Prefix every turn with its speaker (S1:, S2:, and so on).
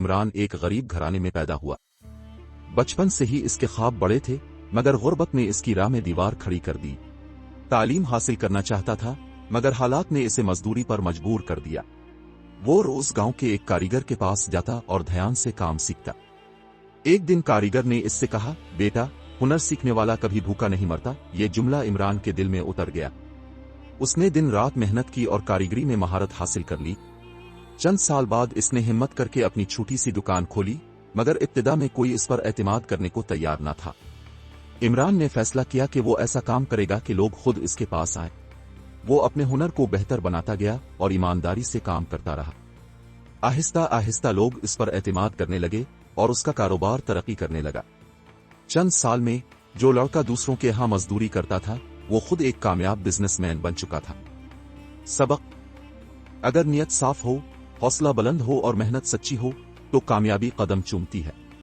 S1: عمران ایک غریب گھرانے میں پیدا ہوا۔ بچپن سے ہی اس کے خواب بڑے تھے، مگر غربت نے اس کی راہ میں دیوار کھڑی کر دی۔ تعلیم حاصل کرنا چاہتا تھا، مگر حالات نے اسے مزدوری پر مجبور کر دیا۔ وہ روز گاؤں کے ایک کاریگر کے پاس جاتا اور دھیان سے کام سیکھتا۔ ایک دن کاریگر نے اس سے کہا، بیٹا، ہنر سیکھنے والا کبھی بھوکا نہیں مرتا۔ یہ جملہ عمران کے دل میں اتر گیا۔ اس نے دن رات محنت کی اور کاریگری میں مہارت حاصل کر لی۔ چند سال بعد اس نے ہمت کر کے اپنی چھوٹی سی دکان کھولی، مگر ابتدا میں کوئی اس پر اعتماد کرنے کو تیار نہ تھا۔ عمران نے فیصلہ کیا کہ وہ ایسا کام کرے گا کہ لوگ خود اس کے پاس آئیں۔ وہ اپنے ہنر کو بہتر بناتا گیا اور ایمانداری سے کام کرتا رہا۔ آہستہ آہستہ لوگ اس پر اعتماد کرنے لگے اور اس کا کاروبار ترقی کرنے لگا۔ چند سال میں جو لڑکا دوسروں کے ہاں مزدوری کرتا تھا، وہ خود ایک کامیاب بزنس مین بن چکا تھا۔ سبق: اگر نیت صاف ہو، حوصلہ بلند ہو اور محنت سچی ہو تو کامیابی قدم چومتی ہے۔